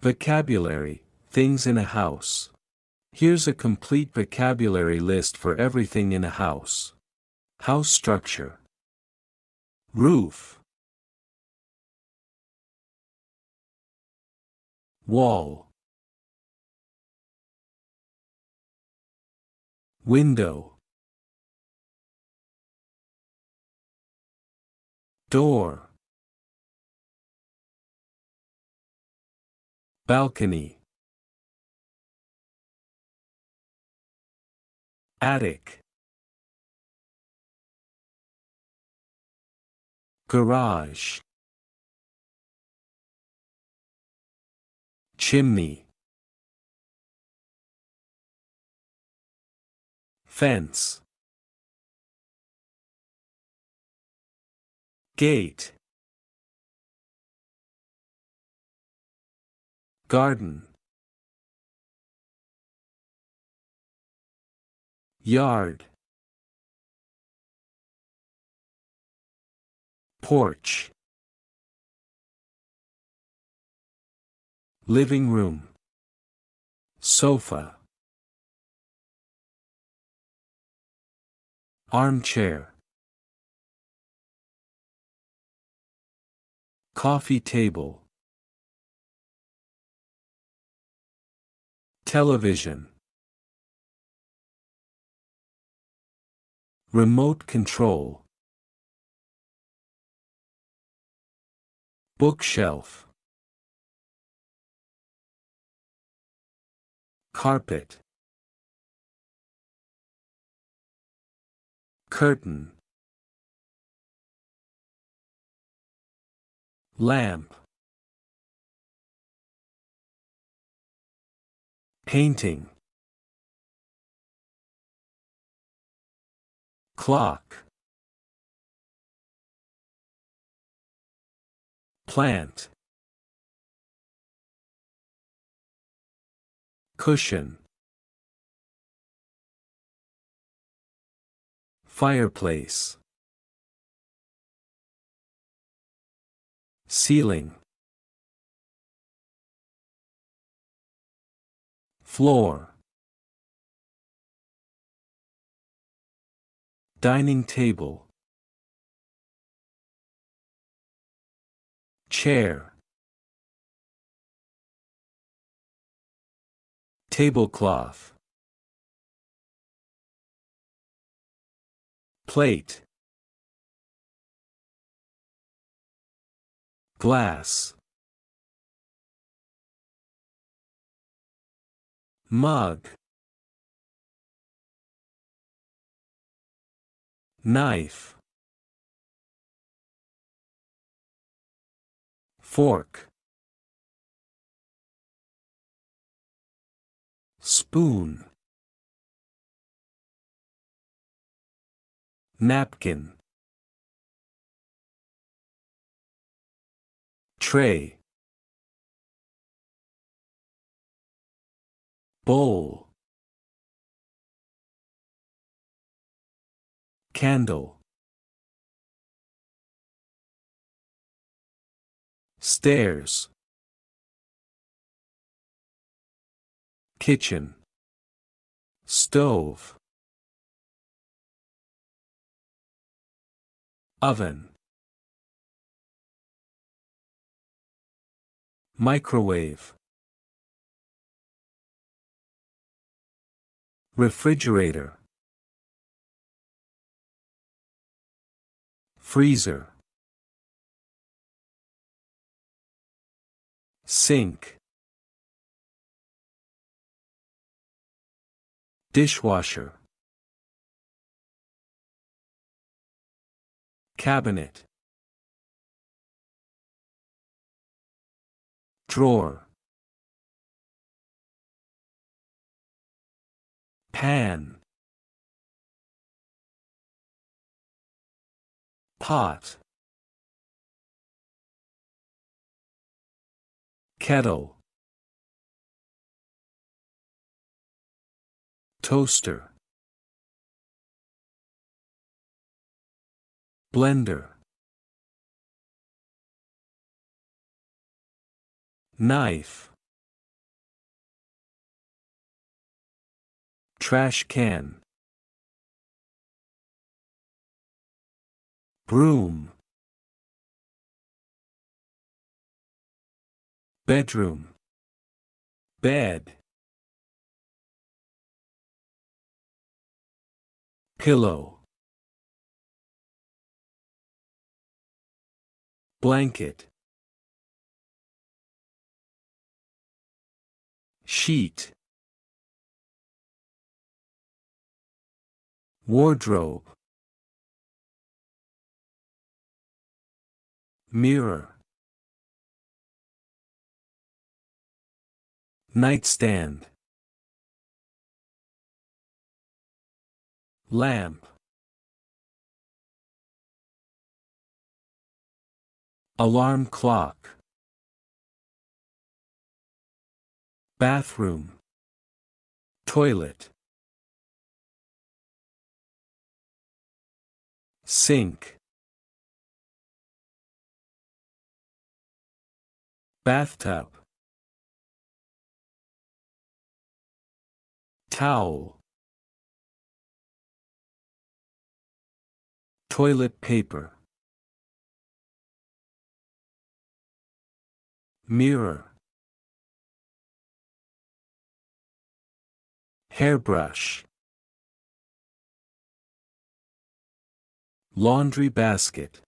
Vocabulary, things in a house. Here's a complete vocabulary list for everything in a house. House structure. Roof. Wall. Window. Door. Balcony. Attic. Garage. Chimney. Fence. Gate. Garden. Yard. Porch. Living room. Sofa. Armchair. Coffee table. Television. Remote control. Bookshelf. Carpet. Curtain. Lamp. Painting. Clock. Plant. Cushion. Fireplace. Ceiling. Floor. Dining table. Chair. Tablecloth. Plate. Glass. Mug. Knife. Fork. Spoon. Napkin. Tray. Bowl. Candle. Stairs. Kitchen. Stove. Oven. Microwave. Refrigerator. Freezer. Sink. Dishwasher. Cabinet. Drawer. Pan. Pot. Kettle. Toaster. blender, knife, trash can, broom, bedroom, bed, pillow, blanket, sheet, wardrobe, mirror, nightstand, lamp, alarm clock, bathroom, toilet, sink, bathtub, towel, toilet paper, mirror, hairbrush, laundry basket,